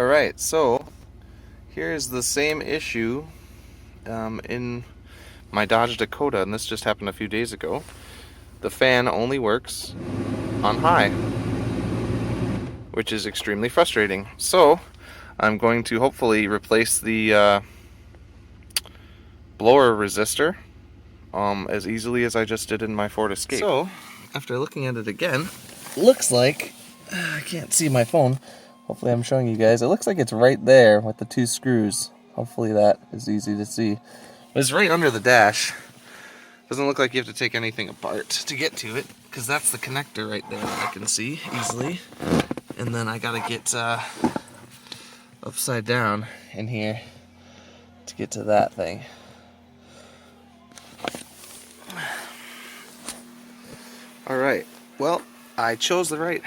Alright, so here's the same issue in my Dodge Dakota, and this just happened a few days ago. The fan only works on high, which is extremely frustrating. So I'm going to hopefully replace the blower resistor as easily as I just did in my Ford Escape. So after looking at it again, looks like I can't see my phone. Hopefully I'm showing you guys. It looks like it's right there with the two screws. Hopefully that is easy to see. It's right under the dash. Doesn't look like you have to take anything apart to get to it, because that's the connector right there that I can see easily. And then I gotta get upside down in here to get to that thing. Alright, well, I chose the right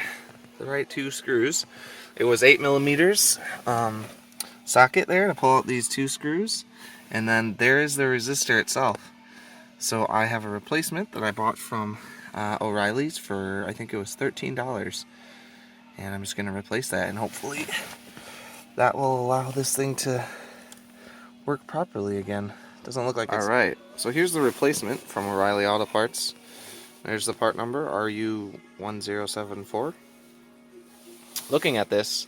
two screws. It was 8mm socket there to pull out these two screws, and then there is the resistor itself. So I have a replacement that I bought from O'Reilly's for, I think it was $13, and I'm just going to replace that, and hopefully that will allow this thing to work properly again. Doesn't look like it's... Alright, so here's the replacement from O'Reilly Auto Parts. There's the part number, RU1074. Looking at this,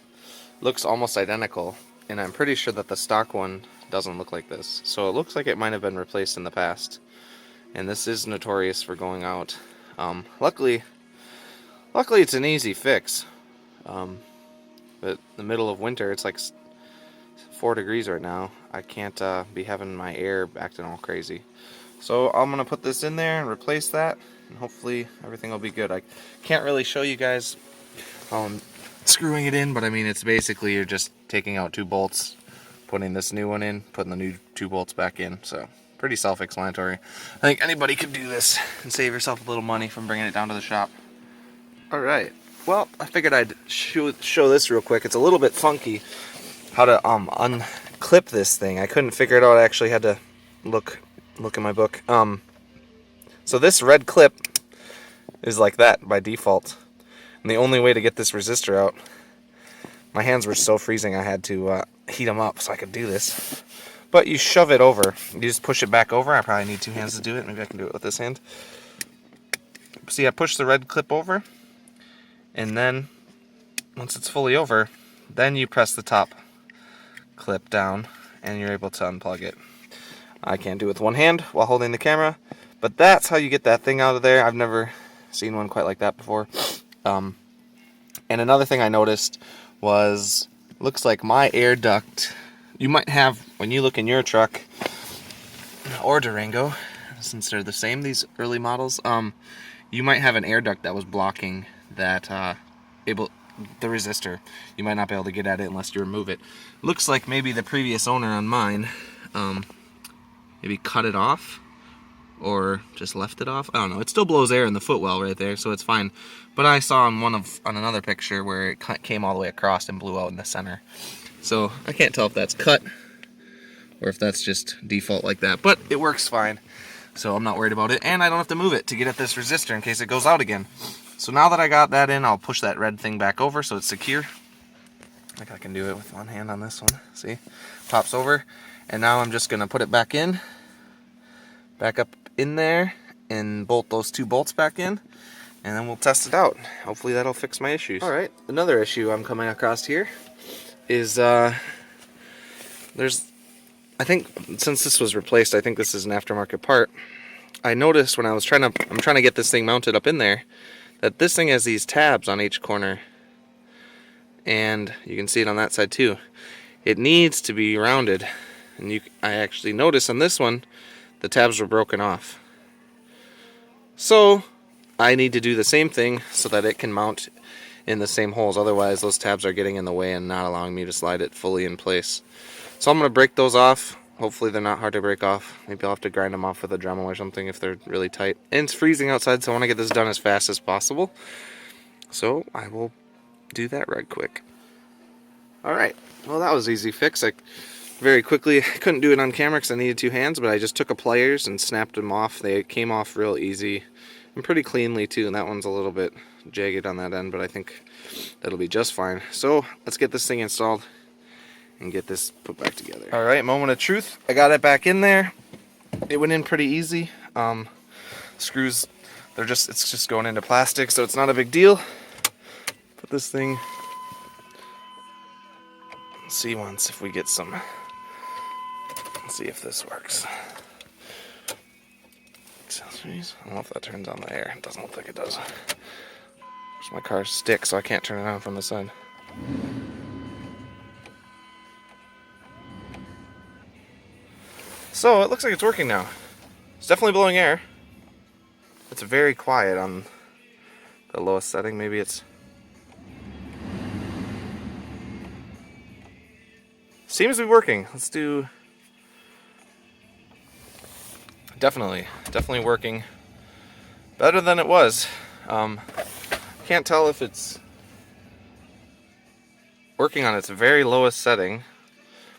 looks almost identical, and I'm pretty sure that the stock one doesn't look like this. So it looks like it might have been replaced in the past, and this is notorious for going out. Luckily it's an easy fix, but in the middle of winter, it's like 4 degrees right now. I can't be having my air acting all crazy. So I'm going to put this in there and replace that, and hopefully everything will be good. I can't really show you guys screwing it in, but I mean, it's basically you're just taking out 2 bolts, putting this new one in, putting the new 2 bolts back in. So pretty self-explanatory. I think anybody could do this and save yourself a little money from bringing it down to the shop. Alright, well, I figured I'd show this real quick. It's a little bit funky how to unclip this thing. I couldn't figure it out. I actually had to look in my book. So this red clip is like that by default. And the only way to get this resistor out, my hands were so freezing I had to heat them up so I could do this. But you shove it over. You just push it back over. I probably need 2 hands to do it. Maybe I can do it with this hand. See, I push the red clip over, and then once it's fully over, then you press the top clip down, and you're able to unplug it. I can't do it with one hand while holding the camera, but that's how you get that thing out of there. I've never seen one quite like that before. And another thing I noticed was, looks like my air duct, you might have, when you look in your truck or Durango, since they're the same, these early models, you might have an air duct that was blocking that the resistor. You might not be able to get at it unless you remove it. Looks like maybe the previous owner on mine maybe cut it off or just left it off. I don't know. It still blows air in the footwell right there, so it's fine. But I saw on another picture where it came all the way across and blew out in the center. So I can't tell if that's cut or if that's just default like that. But it works fine, so I'm not worried about it. And I don't have to move it to get at this resistor in case it goes out again. So now that I got that in, I'll push that red thing back over so it's secure. I think I can do it with one hand on this one. See? Pops over. And now I'm just going to put it back in. Back up in there and bolt those 2 bolts back in, and then we'll test it out. Hopefully that'll fix my issues. Alright, another issue I'm coming across here is I think since this was replaced, I think this is an aftermarket part. I noticed when I was I'm trying to get this thing mounted up in there, that this thing has these tabs on each corner, and you can see it on that side too. It needs to be rounded, and I actually noticed on this one the tabs were broken off. So I need to do the same thing so that it can mount in the same holes. Otherwise those tabs are getting in the way and not allowing me to slide it fully in place. So I'm going to break those off. Hopefully they're not hard to break off. Maybe I'll have to grind them off with a Dremel or something if they're really tight. And it's freezing outside, so I want to get this done as fast as possible. So I will do that right quick. Alright, well that was easy fix. Very quickly, I couldn't do it on camera because I needed 2 hands, but I just took a pliers and snapped them off. They came off real easy and pretty cleanly too, and that one's a little bit jagged on that end, but I think that'll be just fine. So let's get this thing installed and get this put back together. Alright, moment of truth. I got it back in there. It went in pretty easy. Screws, it's just going into plastic, so it's not a big deal. Put this thing, see once if we get some, let's see if this works. Accessories, I don't know if that turns on the air. It doesn't look like it does. My car stick, so I can't turn it on from the side. So it looks like it's working now. It's definitely blowing air. It's very quiet on the lowest setting. Maybe it's... Seems to be working. Let's do... Definitely working. Better than it was. Can't tell if it's working on its very lowest setting,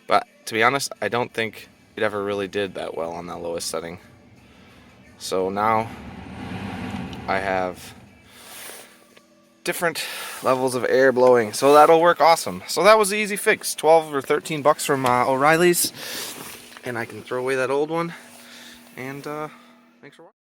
but to be honest, I don't think it ever really did that well on that lowest setting. So now I have different levels of air blowing, so that'll work awesome. So that was the easy fix, 12 or 13 bucks from O'Reilly's, and I can throw away that old one. And thanks for watching.